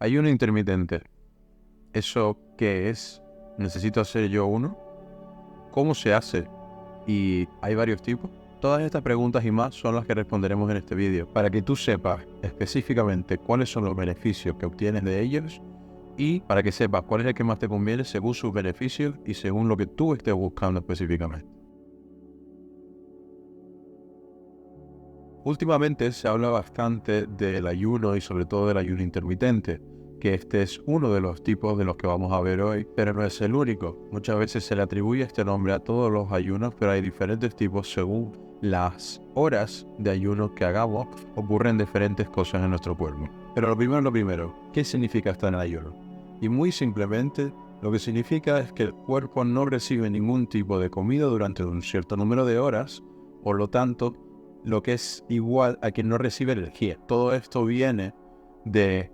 Ayuno intermitente. ¿Eso qué es? ¿Necesito hacer yo uno? ¿Cómo se hace? ¿Y hay varios tipos? Todas estas preguntas y más son las que responderemos en este vídeo, para que tú sepas específicamente cuáles son los beneficios que obtienes de ellos y para que sepas cuál es el que más te conviene según sus beneficios y según lo que tú estés buscando específicamente. Últimamente se habla bastante del ayuno y sobre todo del ayuno intermitente, que este es uno de los tipos de los que vamos a ver hoy, pero no es el único. Muchas veces se le atribuye este nombre a todos los ayunos, pero hay diferentes tipos según las horas de ayuno que hagamos, ocurren diferentes cosas en nuestro cuerpo. Pero lo primero, ¿qué significa estar en ayuno? Y muy simplemente, lo que significa es que el cuerpo no recibe ningún tipo de comida durante un cierto número de horas, por lo tanto, lo que es igual a que no recibe energía. Todo esto viene de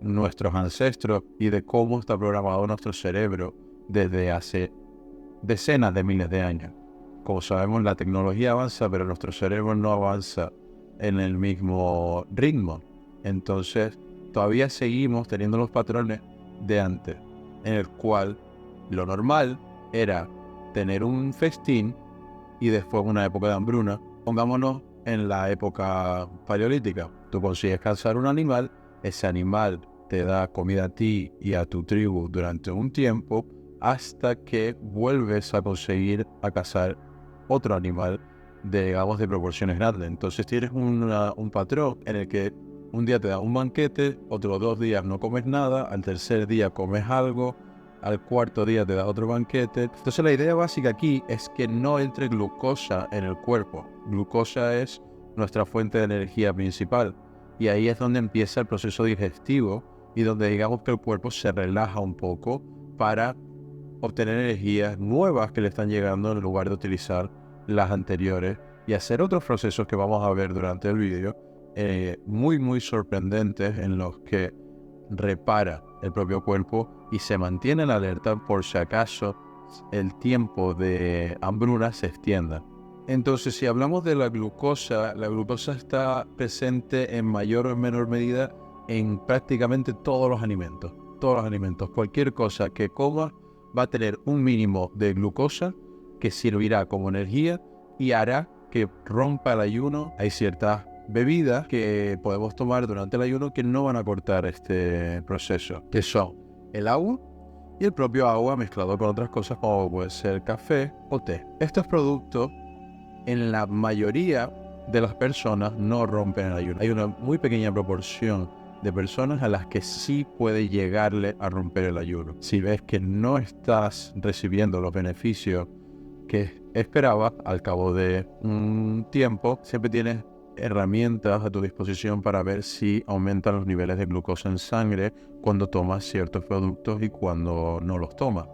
nuestros ancestros y de cómo está programado nuestro cerebro desde hace decenas de miles de años. Como sabemos, la tecnología avanza, pero nuestro cerebro no avanza en el mismo ritmo. Entonces, todavía seguimos teniendo los patrones de antes, en el cual lo normal era tener un festín y después una época de hambruna. Pongámonos en la época paleolítica. Tú consigues cazar un animal, ese animal te da comida a ti y a tu tribu durante un tiempo hasta que vuelves a conseguir a cazar otro animal digamos, de proporciones grandes. Entonces tienes un patrón en el que un día te da un banquete, otros 2 días no comes nada, al tercer día comes algo, al cuarto día te da otro banquete. Entonces la idea básica aquí es que no entre glucosa en el cuerpo. Glucosa es nuestra fuente de energía principal y ahí es donde empieza el proceso digestivo y donde digamos que el cuerpo se relaja un poco para obtener energías nuevas que le están llegando en lugar de utilizar las anteriores y hacer otros procesos que vamos a ver durante el vídeo muy sorprendentes en los que repara el propio cuerpo y se mantiene en alerta por si acaso el tiempo de hambruna se extienda. Entonces, si hablamos de la glucosa está presente en mayor o menor medida en prácticamente todos los alimentos. Todos los alimentos, cualquier cosa que comas va a tener un mínimo de glucosa que servirá como energía y hará que rompa el ayuno. Hay ciertas bebidas que podemos tomar durante el ayuno que no van a cortar este proceso, que son el agua y el propio agua mezclado con otras cosas como puede ser café o té. Estos productos en la mayoría de las personas no rompen el ayuno. Hay una muy pequeña proporción de personas a las que sí puede llegarle a romper el ayuno. Si ves que no estás recibiendo los beneficios que esperabas al cabo de un tiempo, siempre tienes herramientas a tu disposición para ver si aumentan los niveles de glucosa en sangre cuando tomas ciertos productos y cuando no los tomas.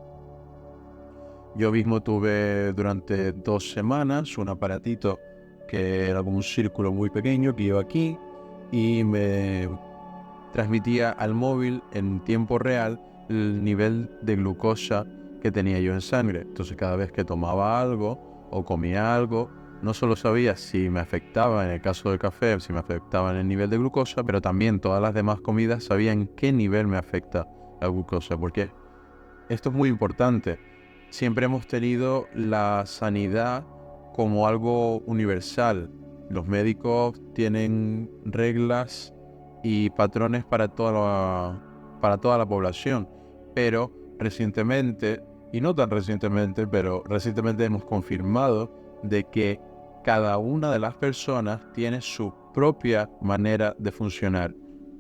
Yo mismo tuve durante 2 semanas un aparatito que era como un círculo muy pequeño que iba aquí y me transmitía al móvil en tiempo real el nivel de glucosa que tenía yo en sangre. Entonces cada vez que tomaba algo o comía algo, no solo sabía si me afectaba en el caso del café, si me afectaba en el nivel de glucosa, pero también todas las demás comidas sabía en qué nivel me afecta la glucosa, porque esto es muy importante. Siempre hemos tenido la sanidad como algo universal. Los médicos tienen reglas y patrones para toda la población, pero recientemente, y no tan recientemente, pero recientemente hemos confirmado de que cada una de las personas tiene su propia manera de funcionar,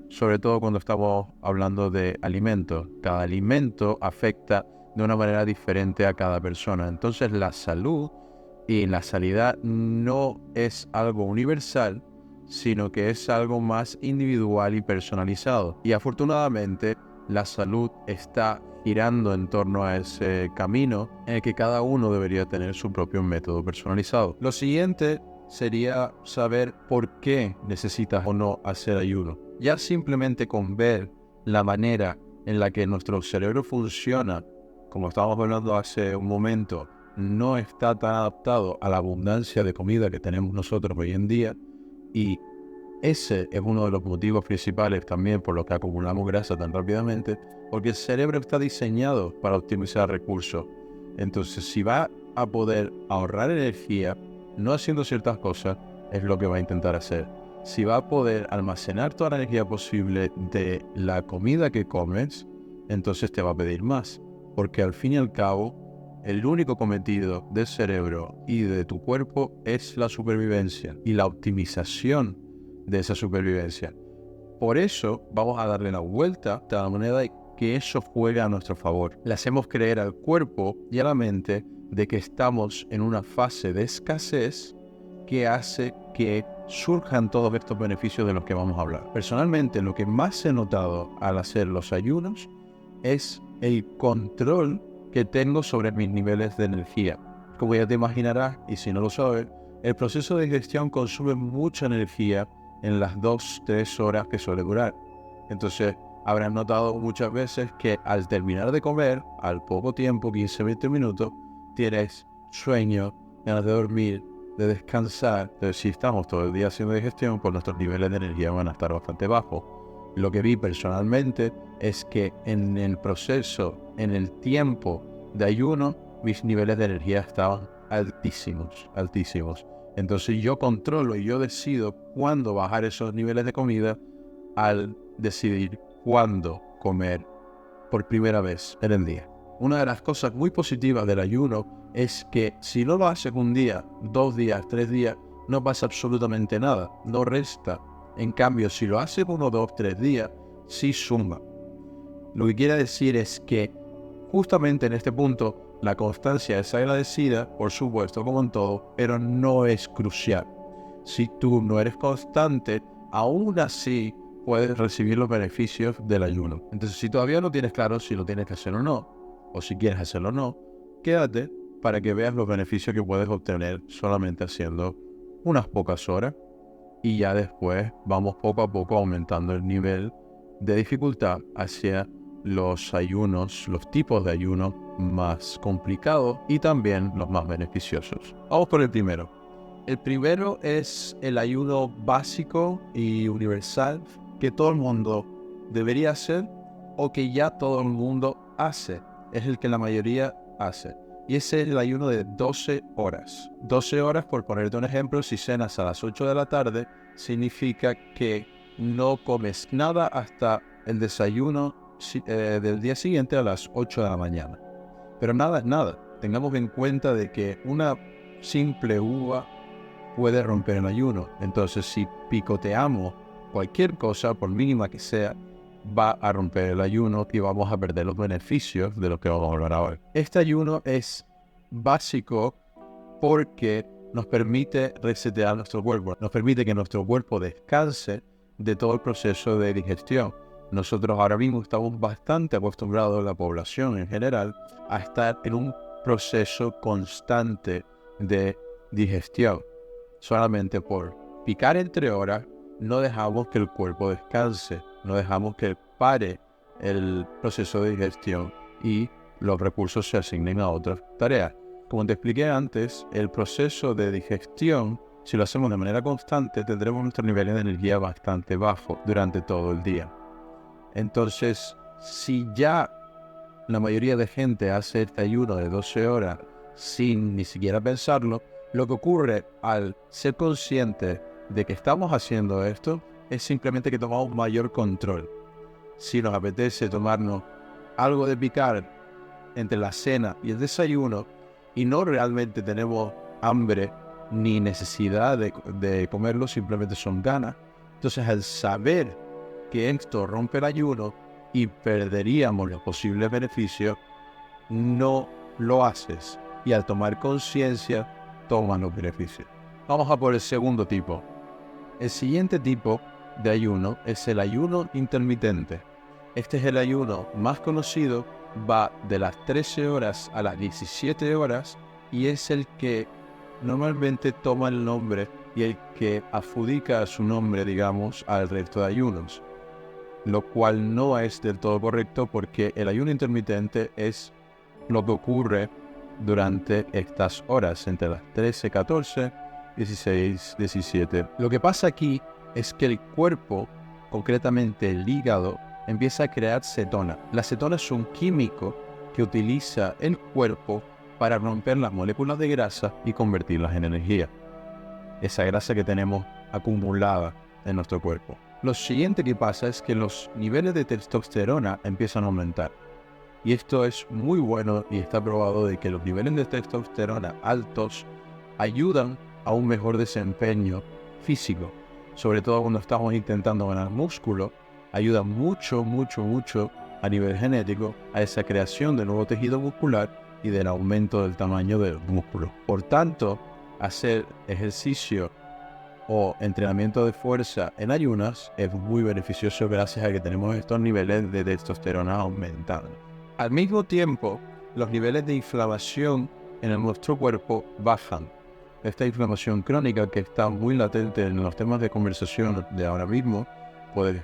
sobre todo cuando estamos hablando de alimentos. Cada alimento afecta de una manera diferente a cada persona. Entonces la salud y la sanidad no es algo universal, sino que es algo más individual y personalizado. Y afortunadamente la salud está girando en torno a ese camino en el que cada uno debería tener su propio método personalizado. Lo siguiente sería saber por qué necesitas o no hacer ayuno. Ya simplemente con ver la manera en la que nuestro cerebro funciona, como estábamos hablando hace un momento, no está tan adaptado a la abundancia de comida que tenemos nosotros hoy en día y Ese es uno de los motivos principales también por los que acumulamos grasa tan rápidamente, porque el cerebro está diseñado para optimizar recursos. Entonces, si va a poder ahorrar energía no haciendo ciertas cosas, es lo que va a intentar hacer. Si va a poder almacenar toda la energía posible de la comida que comes, entonces te va a pedir más. Porque al fin y al cabo, el único cometido del cerebro y de tu cuerpo es la supervivencia y la optimización de esa supervivencia. Por eso vamos a darle la vuelta a la moneda y que eso juegue a nuestro favor. Le hacemos creer al cuerpo y a la mente de que estamos en una fase de escasez que hace que surjan todos estos beneficios de los que vamos a hablar. Personalmente, lo que más he notado al hacer los ayunos es el control que tengo sobre mis niveles de energía. Como ya te imaginarás, y si no lo sabes, el proceso de digestión consume mucha energía en las 2-3 horas que suele durar. Entonces, habrás notado muchas veces que al terminar de comer, al poco tiempo, 15-20 minutos, tienes sueño, ganas de dormir, de descansar. Entonces, si estamos todo el día haciendo digestión, pues nuestros niveles de energía van a estar bastante bajos. Lo que vi personalmente es que en el proceso, en el tiempo de ayuno, mis niveles de energía estaban altísimos, altísimos. Entonces yo controlo y yo decido cuándo bajar esos niveles de comida al decidir cuándo comer por primera vez en el día. Una de las cosas muy positivas del ayuno es que si no lo haces un día, 2 días, 3 días, no pasa absolutamente nada, no resta. En cambio, si lo haces 1, 2, 3 días, sí suma. Lo que quiere decir es que justamente en este punto la constancia es agradecida, por supuesto, como en todo, pero no es crucial. Si tú no eres constante, aún así puedes recibir los beneficios del ayuno. Entonces, si todavía no tienes claro si lo tienes que hacer o no, o si quieres hacerlo o no, quédate para que veas los beneficios que puedes obtener solamente haciendo unas pocas horas y ya después vamos poco a poco aumentando el nivel de dificultad hacia los ayunos, los tipos de ayuno más complicados y también los más beneficiosos. Vamos por el primero. El primero es el ayuno básico y universal que todo el mundo debería hacer o que ya todo el mundo hace. Es el que la mayoría hace. Y ese es el ayuno de 12 horas. 12 horas, por ponerte un ejemplo, si cenas a las 8 de la tarde, significa que no comes nada hasta el desayuno del día siguiente a las 8 de la mañana. Pero nada es nada. Tengamos en cuenta de que una simple uva puede romper el ayuno. Entonces, si picoteamos cualquier cosa, por mínima que sea, va a romper el ayuno y vamos a perder los beneficios de lo que vamos a hablar ahora. Este ayuno es básico porque nos permite resetear nuestro cuerpo, nos permite que nuestro cuerpo descanse de todo el proceso de digestión. Nosotros ahora mismo estamos bastante acostumbrados, la población en general, a estar en un proceso constante de digestión. Solamente por picar entre horas, no dejamos que el cuerpo descanse, no dejamos que pare el proceso de digestión y los recursos se asignen a otras tareas. Como te expliqué antes, el proceso de digestión, si lo hacemos de manera constante, tendremos nuestro nivel de energía bastante bajo durante todo el día. Entonces, si ya la mayoría de gente hace este ayuno de 12 horas sin ni siquiera pensarlo, lo que ocurre al ser consciente de que estamos haciendo esto es simplemente que tomamos mayor control. Si nos apetece tomarnos algo de picar entre la cena y el desayuno y no realmente tenemos hambre ni necesidad de comerlo, simplemente son ganas, entonces al saber que esto rompe el ayuno y perderíamos los posibles beneficios, no lo haces y al tomar conciencia toman los beneficios. Vamos a por el segundo tipo. El siguiente tipo de ayuno es el ayuno intermitente. Este es el ayuno más conocido, va de las 13 horas a las 17 horas y es el que normalmente toma el nombre y el que adjudica su nombre, digamos, al resto de ayunos, lo cual no es del todo correcto porque el ayuno intermitente es lo que ocurre durante estas horas, entre las 13, 14, 16, 17. Lo que pasa aquí es que el cuerpo, concretamente el hígado, empieza a crear cetona. La cetona es un químico que utiliza el cuerpo para romper las moléculas de grasa y convertirlas en energía. Esa grasa que tenemos acumulada en nuestro cuerpo. Lo siguiente que pasa es que los niveles de testosterona empiezan a aumentar. Y esto es muy bueno y está probado de que los niveles de testosterona altos ayudan a un mejor desempeño físico. Sobre todo cuando estamos intentando ganar músculo, ayuda mucho a nivel genético a esa creación de nuevo tejido muscular y del aumento del tamaño del músculo. Por tanto, hacer ejercicio o entrenamiento de fuerza en ayunas es muy beneficioso gracias a que tenemos estos niveles de testosterona aumentando. Al mismo tiempo, los niveles de inflamación en nuestro cuerpo bajan. Esta inflamación crónica que está muy latente en los temas de conversación de ahora mismo, puedes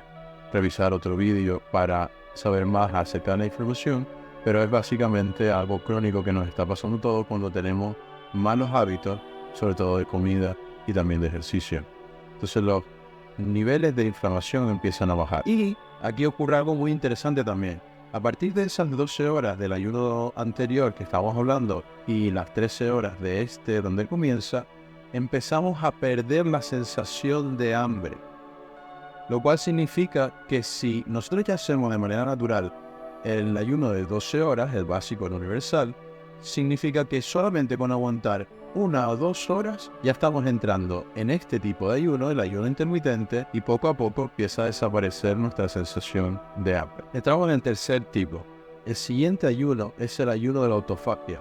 revisar otro vídeo para saber más acerca de la inflamación, pero es básicamente algo crónico que nos está pasando todo cuando tenemos malos hábitos, sobre todo de comida y también de ejercicio. Entonces los niveles de inflamación empiezan a bajar. Y aquí ocurre algo muy interesante también. A partir de esas 12 horas del ayuno anterior que estábamos hablando y las 13 horas de este donde comienza, empezamos a perder la sensación de hambre. Lo cual significa que si nosotros ya hacemos de manera natural el ayuno de 12 horas, el básico, el universal, significa que solamente con aguantar 1 o 2 horas ya estamos entrando en este tipo de ayuno, el ayuno intermitente, y poco a poco empieza a desaparecer nuestra sensación de hambre. Entramos en el tercer tipo. El siguiente ayuno es el ayuno de la autofagia.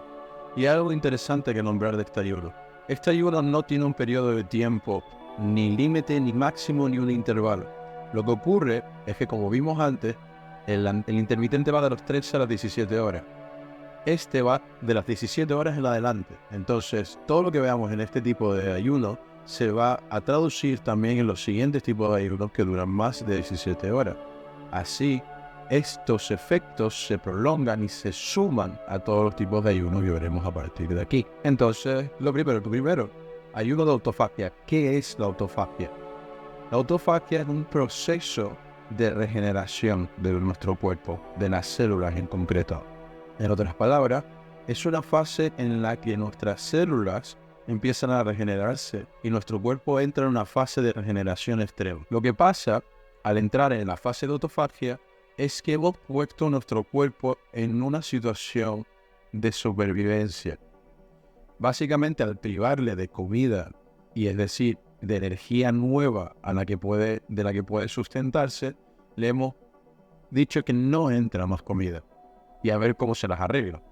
Y hay algo interesante que nombrar de este ayuno. Este ayuno no tiene un periodo de tiempo, ni límite, ni máximo, ni un intervalo. Lo que ocurre es que, como vimos antes, el intermitente va de las 13 a las 17 horas. Este va de las 17 horas en adelante. Entonces, todo lo que veamos en este tipo de ayuno se va a traducir también en los siguientes tipos de ayunos que duran más de 17 horas. Así, estos efectos se prolongan y se suman a todos los tipos de ayunos que veremos a partir de aquí. Entonces, lo primero, ayuno de autofagia. ¿Qué es la autofagia? La autofagia es un proceso de regeneración de nuestro cuerpo, de las células en concreto. En otras palabras, es una fase en la que nuestras células empiezan a regenerarse y nuestro cuerpo entra en una fase de regeneración extrema. Lo que pasa al entrar en la fase de autofagia es que hemos puesto nuestro cuerpo en una situación de supervivencia. Básicamente, al privarle de comida, y es decir, de energía nueva de la que puede sustentarse, le hemos dicho que no entra más comida y a ver cómo se las arregla.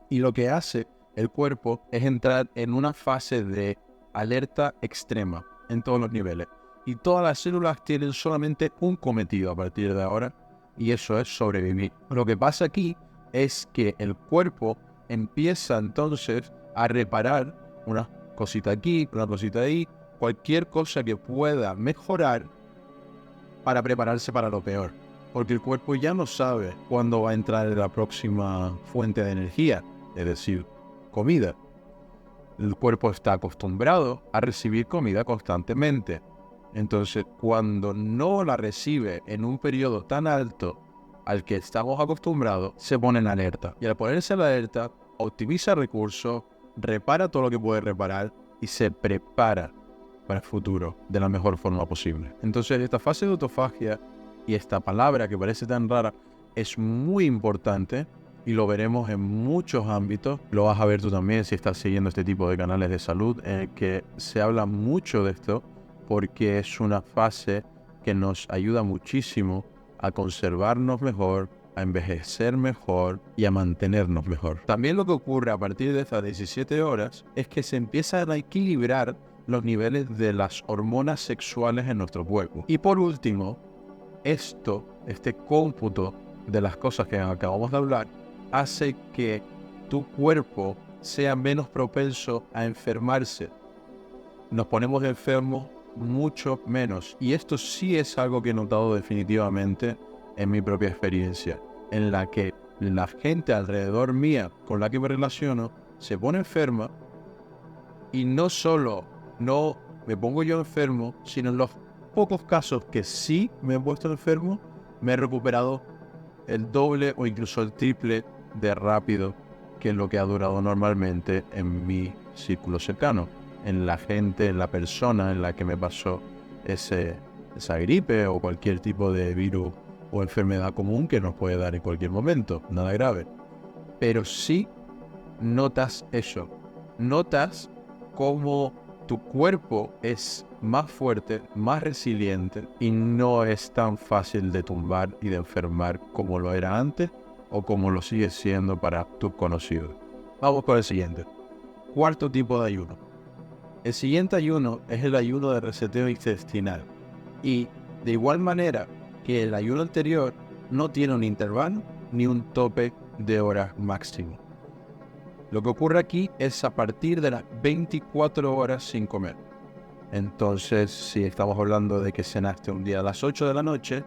Y lo que hace el cuerpo es entrar en una fase de alerta extrema en todos los niveles. Y todas las células tienen solamente un cometido a partir de ahora, y eso es sobrevivir. Lo que pasa aquí es que el cuerpo empieza entonces a reparar una cosita aquí, una cosita ahí, cualquier cosa que pueda mejorar para prepararse para lo peor. Porque el cuerpo ya no sabe cuándo va a entrar en la próxima fuente de energía, es decir, comida. El cuerpo está acostumbrado a recibir comida constantemente. Entonces, cuando no la recibe en un periodo tan alto al que estamos acostumbrados, se pone en alerta. Y al ponerse en alerta, optimiza recursos, repara todo lo que puede reparar y se prepara para el futuro de la mejor forma posible. Entonces, esta fase de autofagia y esta palabra que parece tan rara es muy importante y lo veremos en muchos ámbitos. Lo vas a ver tú también si estás siguiendo este tipo de canales de salud en el que se habla mucho de esto, porque es una fase que nos ayuda muchísimo a conservarnos mejor, a envejecer mejor y a mantenernos mejor. También lo que ocurre a partir de estas 17 horas es que se empiezan a equilibrar los niveles de las hormonas sexuales en nuestro cuerpo. Y por último, este cómputo de las cosas que acabamos de hablar, hace que tu cuerpo sea menos propenso a enfermarse. Nos ponemos enfermos mucho menos. Y esto sí es algo que he notado definitivamente en mi propia experiencia, en la que la gente alrededor mía con la que me relaciono se pone enferma y no solo no me pongo yo enfermo, sino en los pocos casos que sí me he puesto enfermo, me he recuperado el doble o incluso el triple de rápido que lo que ha durado normalmente en mi círculo cercano, en la gente, en la persona en la que me pasó esa gripe o cualquier tipo de virus o enfermedad común que nos puede dar en cualquier momento, nada grave. Pero sí notas eso, notas cómo tu cuerpo es más fuerte, más resiliente y no es tan fácil de tumbar y de enfermar como lo era antes o como lo sigue siendo para tus conocidos. Vamos con el siguiente. Cuarto tipo de ayuno. El siguiente ayuno es el ayuno de reseteo intestinal y de igual manera que el ayuno anterior no tiene un intervalo ni un tope de horas máximo. Lo que ocurre aquí es a partir de las 24 horas sin comer. Entonces, si estamos hablando de que cenaste un día a las 8 de la noche,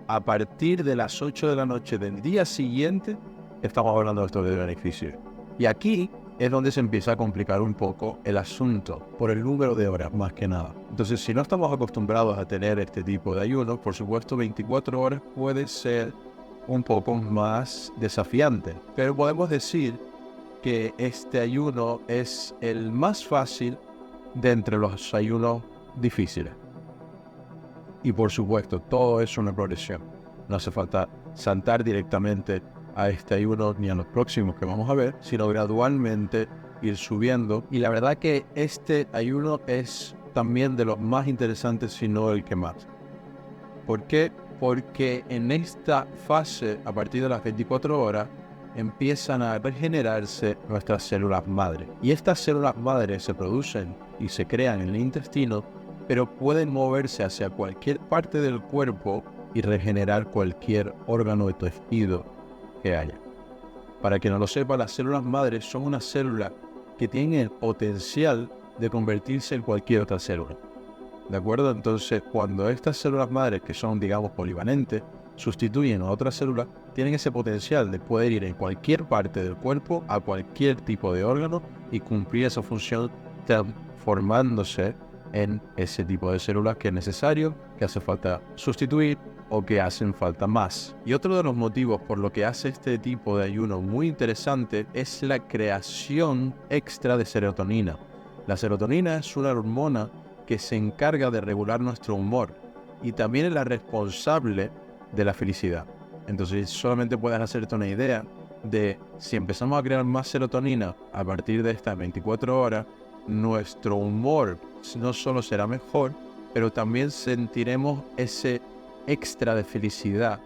a partir de las 8 de la noche del día siguiente, estamos hablando de esto de beneficio. Y aquí es donde se empieza a complicar un poco el asunto, por el número de horas más que nada. Entonces, si no estamos acostumbrados a tener este tipo de ayuno, por supuesto 24 horas puede ser un poco más desafiante. Pero podemos decir que este ayuno es el más fácil de entre los ayunos difíciles. Y por supuesto, todo es una progresión. No hace falta saltar directamente a este ayuno ni a los próximos que vamos a ver, sino gradualmente ir subiendo. Y la verdad que este ayuno es también de los más interesantes, si no el que más. ¿Por qué? Porque en esta fase, a partir de las 24 horas, empiezan a regenerarse nuestras células madre. Y estas células madre se producen y se crean en el intestino, pero pueden moverse hacia cualquier parte del cuerpo y regenerar cualquier órgano o tejido que haya. Para quien no lo sepa, las células madres son unas células que tienen el potencial de convertirse en cualquier otra célula. ¿De acuerdo? Entonces, cuando estas células madres, que son, digamos, polivalentes, sustituyen a otras células, tienen ese potencial de poder ir en cualquier parte del cuerpo, a cualquier tipo de órgano y cumplir esa función transformándose en ese tipo de células que es necesario, que hace falta sustituir o que hacen falta más. Y otro de los motivos por lo que hace este tipo de ayuno muy interesante es la creación extra de serotonina. La serotonina es una hormona que se encarga de regular nuestro humor y también es la responsable de la felicidad. Entonces solamente puedes hacerte una idea de si empezamos a crear más serotonina a partir de estas 24 horas, nuestro humor no solo será mejor, pero también sentiremos ese extra de felicidad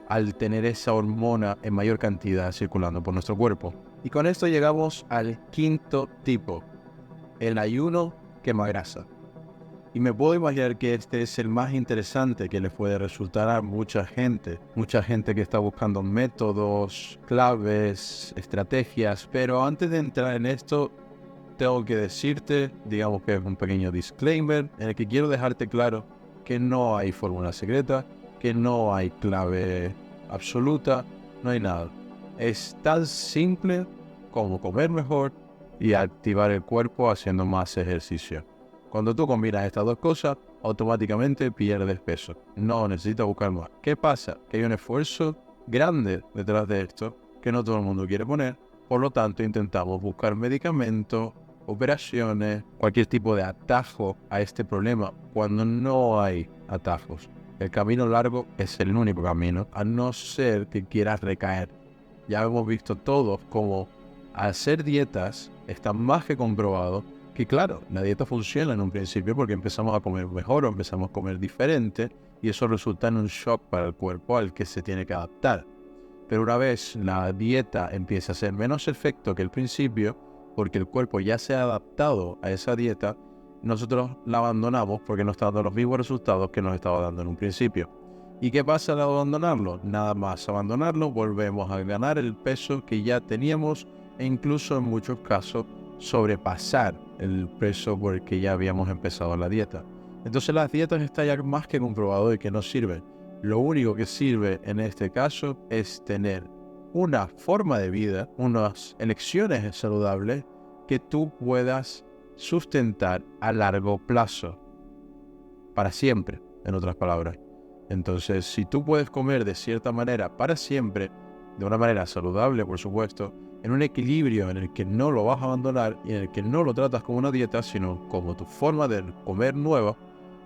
al tener esa hormona en mayor cantidad circulando por nuestro cuerpo. Y con esto llegamos al quinto tipo, el ayuno quemagrasa. Y me puedo imaginar que este es el más interesante que les puede resultar a mucha gente que está buscando métodos, claves, estrategias. Pero antes de entrar en esto, tengo que decirte, digamos que es un pequeño disclaimer, en el que quiero dejarte claro que no hay fórmula secreta, que no hay clave absoluta, no hay nada. Es tan simple como comer mejor y activar el cuerpo haciendo más ejercicio. Cuando tú combinas estas dos cosas, automáticamente pierdes peso. No necesitas buscar más. ¿Qué pasa? Que hay un esfuerzo grande detrás de esto que no todo el mundo quiere poner. Por lo tanto, intentamos buscar medicamentos, operaciones, cualquier tipo de atajo a este problema cuando no hay atajos. El camino largo es el único camino, a no ser que quieras recaer. Ya hemos visto todos cómo hacer dietas está más que comprobado que claro, la dieta funciona en un principio porque empezamos a comer mejor o empezamos a comer diferente y eso resulta en un shock para el cuerpo al que se tiene que adaptar. Pero una vez la dieta empieza a hacer menos efecto que el principio, porque el cuerpo ya se ha adaptado a esa dieta, nosotros la abandonamos porque no está dando los mismos resultados que nos estaba dando en un principio. ¿Y qué pasa al abandonarlo? Nada más abandonarlo, volvemos a ganar el peso que ya teníamos e incluso en muchos casos sobrepasar el peso por el que ya habíamos empezado la dieta. Entonces las dietas está ya más que comprobado de que no sirven. Lo único que sirve en este caso es tener una forma de vida, unas elecciones saludables que tú puedas sustentar a largo plazo, para siempre, en otras palabras. Entonces, si tú puedes comer de cierta manera para siempre, de una manera saludable, por supuesto, en un equilibrio en el que no lo vas a abandonar y en el que no lo tratas como una dieta, sino como tu forma de comer nueva,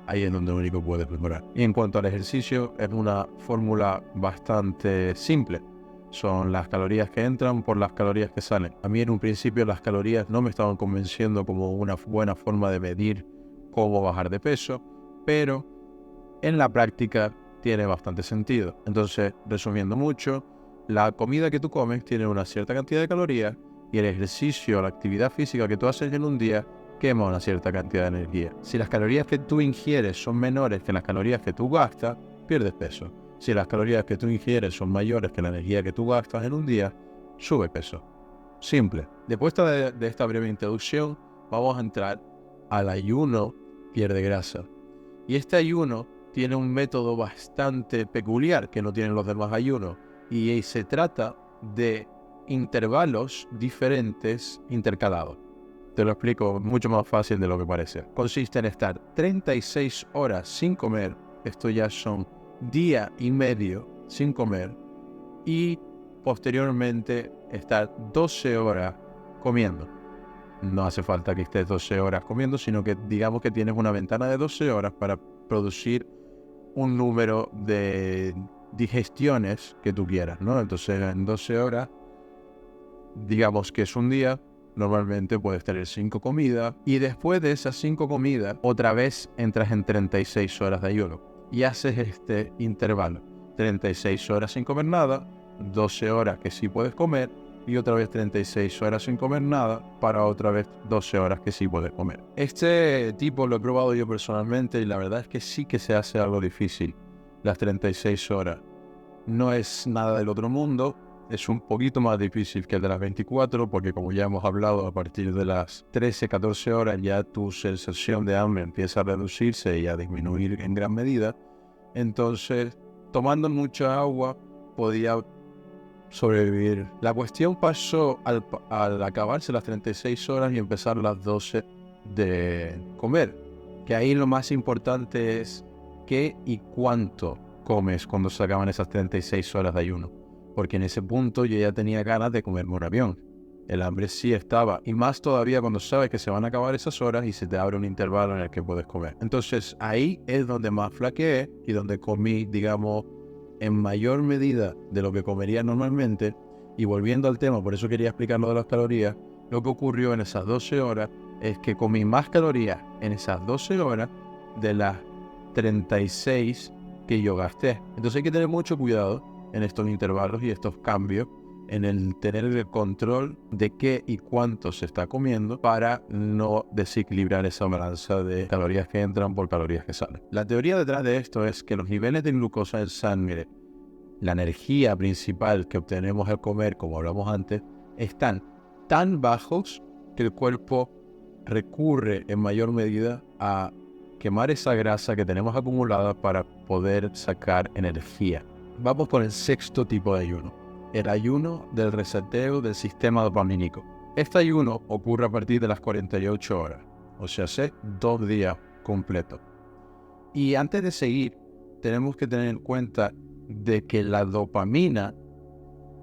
ahí es donde único puedes mejorar. Y en cuanto al ejercicio, es una fórmula bastante simple. Son las calorías que entran por las calorías que salen. A mí en un principio las calorías no me estaban convenciendo como una buena forma de medir cómo bajar de peso, pero en la práctica tiene bastante sentido. Entonces, resumiendo mucho, la comida que tú comes tiene una cierta cantidad de calorías y el ejercicio, la actividad física que tú haces en un día quema una cierta cantidad de energía. Si las calorías que tú ingieres son menores que las calorías que tú gastas, pierdes peso. Si las calorías que tú ingieres son mayores que la energía que tú gastas en un día, sube peso. Simple. Después de esta breve introducción, vamos a entrar al ayuno pierde grasa. Y este ayuno tiene un método bastante peculiar que no tienen los demás ayunos. Y se trata de intervalos diferentes intercalados. Te lo explico mucho más fácil de lo que parece. Consiste en estar 36 horas sin comer. Esto ya son día y medio sin comer. Y posteriormente estar 12 horas comiendo. No hace falta que estés 12 horas comiendo, sino que digamos que tienes una ventana de 12 horas para producir un número de digestiones que tú quieras, ¿no? Entonces en 12 horas, digamos que es un día, normalmente puedes tener 5 comidas y después de esas 5 comidas, otra vez entras en 36 horas de ayuno y haces este intervalo, 36 horas sin comer nada, 12 horas que sí puedes comer y otra vez 36 horas sin comer nada para otra vez 12 horas que sí puedes comer. Este tipo lo he probado yo personalmente y la verdad es que sí que se hace algo difícil. Las 36 horas no es nada del otro mundo, es un poquito más difícil que el de las 24 porque como ya hemos hablado, a partir de las 13, 14 horas ya tu sensación de hambre empieza a reducirse y a disminuir en gran medida. Entonces, tomando mucha agua podía sobrevivir. La cuestión pasó al acabarse las 36 horas y empezar las 12 de comer. Que ahí lo más importante es qué y cuánto comes cuando se acaban esas 36 horas de ayuno. Porque en ese punto yo ya tenía ganas de comerme un avión. El hambre sí estaba. Y más todavía cuando sabes que se van a acabar esas horas y se te abre un intervalo en el que puedes comer. Entonces ahí es donde más flaqueé y donde comí, digamos, en mayor medida de lo que comería normalmente. Y volviendo al tema, por eso quería explicar lo de las calorías, lo que ocurrió en esas 12 horas es que comí más calorías en esas 12 horas de las 36 que yo gasté. Entonces hay que tener mucho cuidado en estos intervalos y estos cambios, en el tener el control de qué y cuánto se está comiendo para no desequilibrar esa balanza de calorías que entran por calorías que salen. La teoría detrás de esto es que los niveles de glucosa en sangre, la energía principal que obtenemos al comer, como hablamos antes, están tan bajos que el cuerpo recurre en mayor medida a quemar esa grasa que tenemos acumulada para poder sacar energía. Vamos con el sexto tipo de ayuno. El ayuno del reseteo del sistema dopamínico. Este ayuno ocurre a partir de las 48 horas, o sea, hace 2 días completos. Y antes de seguir, tenemos que tener en cuenta de que la dopamina,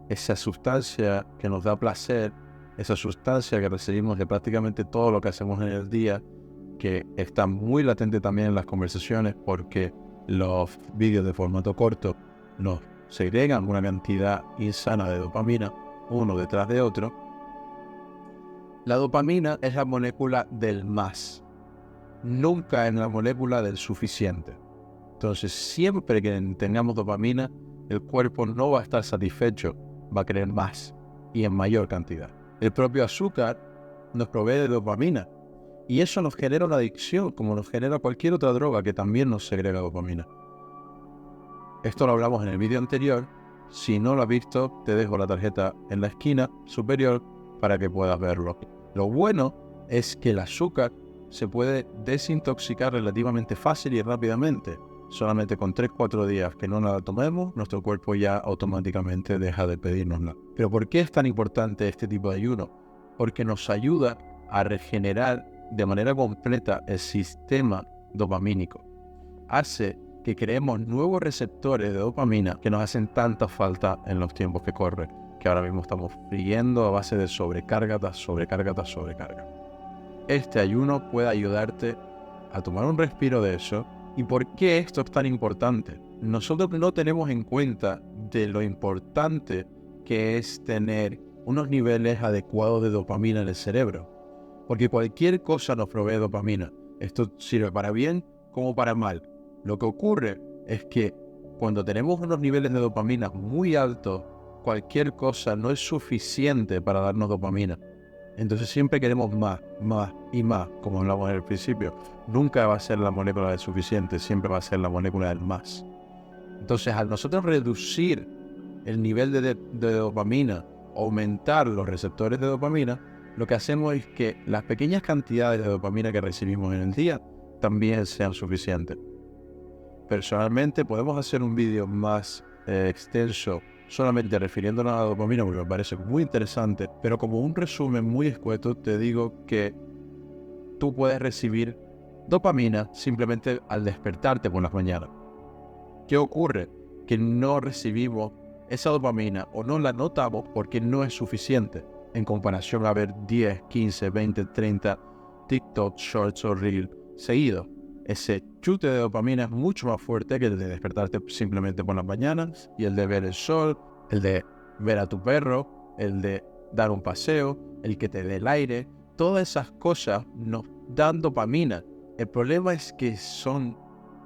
esa sustancia que nos da placer, esa sustancia que recibimos de prácticamente todo lo que hacemos en el día, que está muy latente también en las conversaciones porque los vídeos de formato corto nos segregan una cantidad insana de dopamina, uno detrás de otro. La dopamina es la molécula del más, nunca es la molécula del suficiente. Entonces, siempre que tengamos dopamina, el cuerpo no va a estar satisfecho, va a querer más y en mayor cantidad. El propio azúcar nos provee de dopamina y eso nos genera una adicción, como nos genera cualquier otra droga que también nos segrega dopamina. Esto lo hablamos en el vídeo anterior. Si no lo has visto, te dejo la tarjeta en la esquina superior para que puedas verlo. Lo bueno es que el azúcar se puede desintoxicar relativamente fácil y rápidamente. Solamente con 3-4 días que no la tomemos, nuestro cuerpo ya automáticamente deja de pedírnosla. Pero ¿por qué es tan importante este tipo de ayuno? Porque nos ayuda a regenerar de manera completa el sistema dopamínico. Hace que creemos nuevos receptores de dopamina que nos hacen tanta falta en los tiempos que corren, que ahora mismo estamos friendo a base de sobrecarga tras sobrecarga tras sobrecarga. Este ayuno puede ayudarte a tomar un respiro de eso. ¿Y por qué esto es tan importante? Nosotros no tenemos en cuenta de lo importante que es tener unos niveles adecuados de dopamina en el cerebro. Porque cualquier cosa nos provee dopamina. Esto sirve para bien como para mal. Lo que ocurre es que cuando tenemos unos niveles de dopamina muy altos, cualquier cosa no es suficiente para darnos dopamina. Entonces siempre queremos más, más y más, como hablamos en el principio. Nunca va a ser la molécula del suficiente, siempre va a ser la molécula del más. Entonces, al nosotros reducir el nivel de dopamina, aumentar los receptores de dopamina, lo que hacemos es que las pequeñas cantidades de dopamina que recibimos en el día también sean suficientes. Personalmente, podemos hacer un vídeo más extenso solamente refiriéndonos a la dopamina porque me parece muy interesante, pero como un resumen muy escueto te digo que tú puedes recibir dopamina simplemente al despertarte por las mañanas. ¿Qué ocurre? Que no recibimos esa dopamina o no la notamos porque no es suficiente en comparación a ver 10, 15, 20, 30 TikTok, Shorts o Reels seguidos. Ese chute de dopamina es mucho más fuerte que el de despertarte simplemente por las mañanas y el de ver el sol, el de ver a tu perro, el de dar un paseo, el que te dé el aire. Todas esas cosas nos dan dopamina. El problema es que son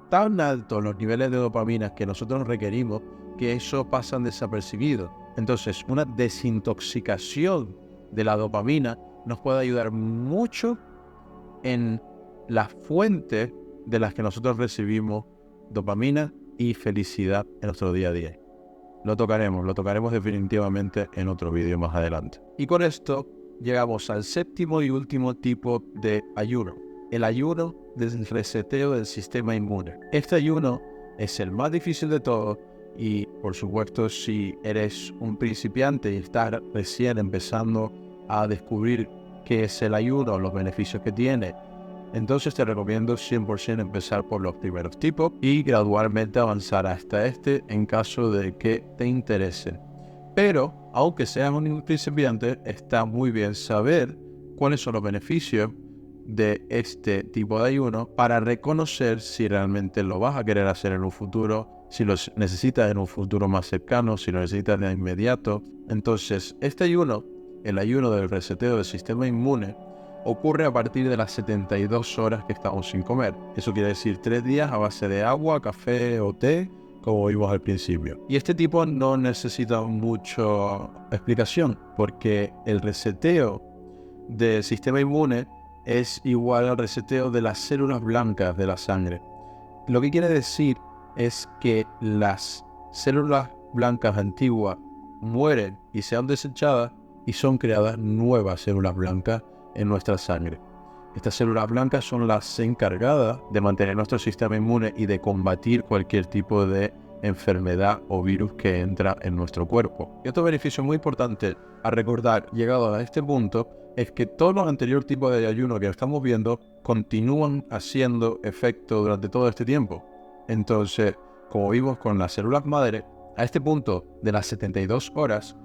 tan altos los niveles de dopamina que nosotros requerimos que eso pasan desapercibidos. Entonces, una desintoxicación de la dopamina nos puede ayudar mucho en la fuente de las que nosotros recibimos dopamina y felicidad en nuestro día a día. Lo tocaremos definitivamente en otro vídeo más adelante. Y con esto llegamos al séptimo y último tipo de ayuno. El ayuno del reseteo del sistema inmune. Este ayuno es el más difícil de todos y, por supuesto, si eres un principiante y estás recién empezando a descubrir qué es el ayuno, los beneficios que tiene, entonces te recomiendo 100% empezar por los primeros tipos y gradualmente avanzar hasta este en caso de que te interese. Pero, aunque seas un principiante, está muy bien saber cuáles son los beneficios de este tipo de ayuno para reconocer si realmente lo vas a querer hacer en un futuro, si lo necesitas en un futuro más cercano, si lo necesitas de inmediato. Entonces, este ayuno, el ayuno del reseteo del sistema inmune, ocurre a partir de las 72 horas que estamos sin comer. Eso quiere decir 3 días a base de agua, café o té, como vimos al principio. Y este tipo no necesita mucha explicación, porque el reseteo del sistema inmune es igual al reseteo de las células blancas de la sangre. Lo que quiere decir es que las células blancas antiguas mueren y se han desechado y son creadas nuevas células blancas en nuestra sangre. Estas células blancas son las encargadas de mantener nuestro sistema inmune y de combatir cualquier tipo de enfermedad o virus que entra en nuestro cuerpo. Y otro beneficio muy importante a recordar, llegado a este punto, es que todos los anteriores tipos de ayuno que estamos viendo continúan haciendo efecto durante todo este tiempo. Entonces, como vimos con las células madre, a este punto de las 72 horas,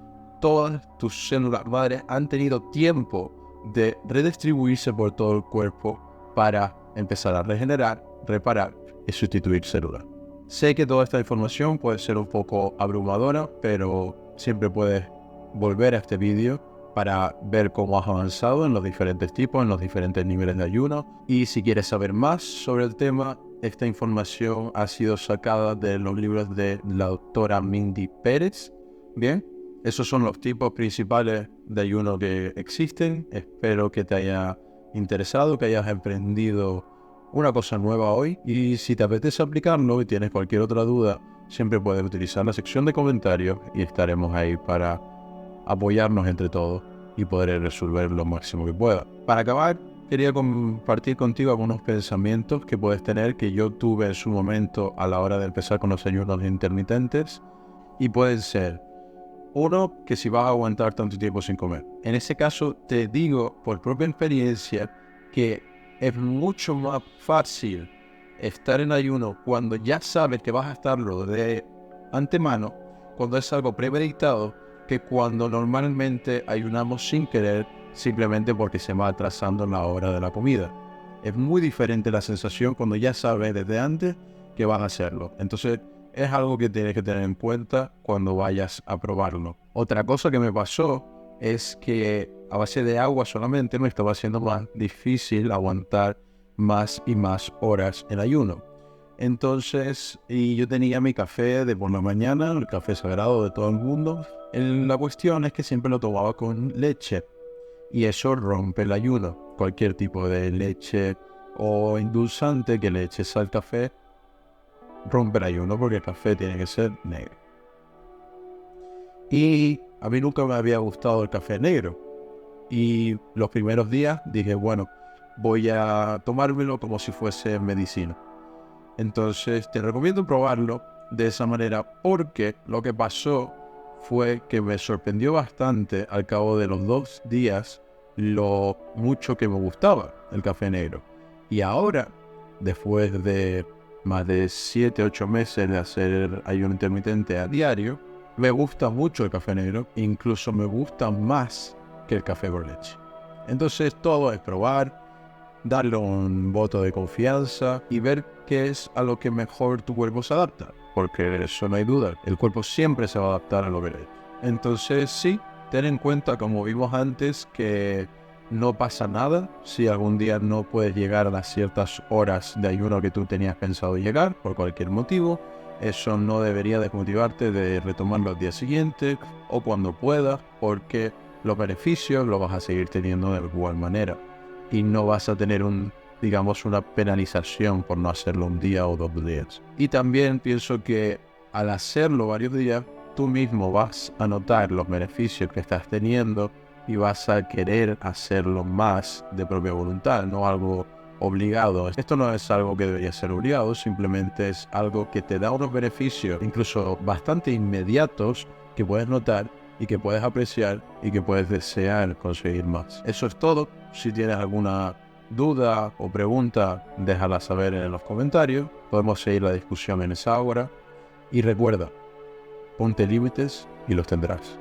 todas tus células madres han tenido tiempo de redistribuirse por todo el cuerpo para empezar a regenerar, reparar y sustituir células. Sé que toda esta información puede ser un poco abrumadora, pero siempre puedes volver a este vídeo para ver cómo has avanzado en los diferentes tipos, en los diferentes niveles de ayuno. Y si quieres saber más sobre el tema, esta información ha sido sacada de los libros de la doctora Mindy Pérez. Bien, esos son los tipos principales de ayuno que existen. Espero que te haya interesado, que hayas emprendido una cosa nueva hoy. Y si te apetece aplicarlo y tienes cualquier otra duda, siempre puedes utilizar la sección de comentarios y estaremos ahí para apoyarnos entre todos y poder resolver lo máximo que pueda. Para acabar, quería compartir contigo algunos pensamientos que puedes tener que yo tuve en su momento a la hora de empezar con los ayunos intermitentes y pueden ser: uno, que si vas a aguantar tanto tiempo sin comer. En ese caso te digo por propia experiencia que Es mucho más fácil estar en ayuno cuando ya sabes que vas a estarlo de antemano, cuando es algo premeditado, que cuando normalmente ayunamos sin querer, simplemente porque se va atrasando la hora de la comida. Es muy diferente la sensación cuando ya sabes desde antes que vas a hacerlo. Entonces, es algo que tienes que tener en cuenta cuando vayas a probarlo. Otra cosa que me pasó es que a base de agua solamente me estaba haciendo más difícil aguantar más y más horas en ayuno. Entonces, y yo tenía mi café de por la mañana, el café sagrado de todo el mundo. La cuestión es que siempre lo tomaba con leche y eso rompe el ayuno. Cualquier tipo de leche o endulzante que le eches al café rompe el ayuno porque el café tiene que ser negro. Y a mí nunca me había gustado el café negro. Y los primeros días dije, bueno, voy a tomármelo como si fuese medicina. Entonces te recomiendo probarlo de esa manera porque lo que pasó fue que me sorprendió bastante al cabo de los 2 días lo mucho que me gustaba el café negro. Y ahora, después de más de 7, 8 meses de hacer ayuno intermitente a diario, me gusta mucho el café negro, incluso me gusta más que el café con leche. Entonces todo es probar, darle un voto de confianza y ver qué es a lo que mejor tu cuerpo se adapta, porque de eso no hay duda, el cuerpo siempre se va a adaptar a lo que le. Entonces sí, ten en cuenta, como vimos antes, que no pasa nada si algún día no puedes llegar a las ciertas horas de ayuno que tú tenías pensado llegar por cualquier motivo. Eso no debería desmotivarte de retomarlo al día siguiente o cuando puedas, porque los beneficios los vas a seguir teniendo de igual manera y no vas a tener una penalización por no hacerlo un día o 2 días. Y también pienso que al hacerlo varios días, tú mismo vas a notar los beneficios que estás teniendo y vas a querer hacerlo más de propia voluntad, no algo obligado. Esto no es algo que debería ser obligado, simplemente es algo que te da unos beneficios, incluso bastante inmediatos, que puedes notar y que puedes apreciar y que puedes desear conseguir más. Eso es todo. Si tienes alguna duda o pregunta, déjala saber en los comentarios. Podemos seguir la discusión en esa hora. Y recuerda, ponte límites y los tendrás.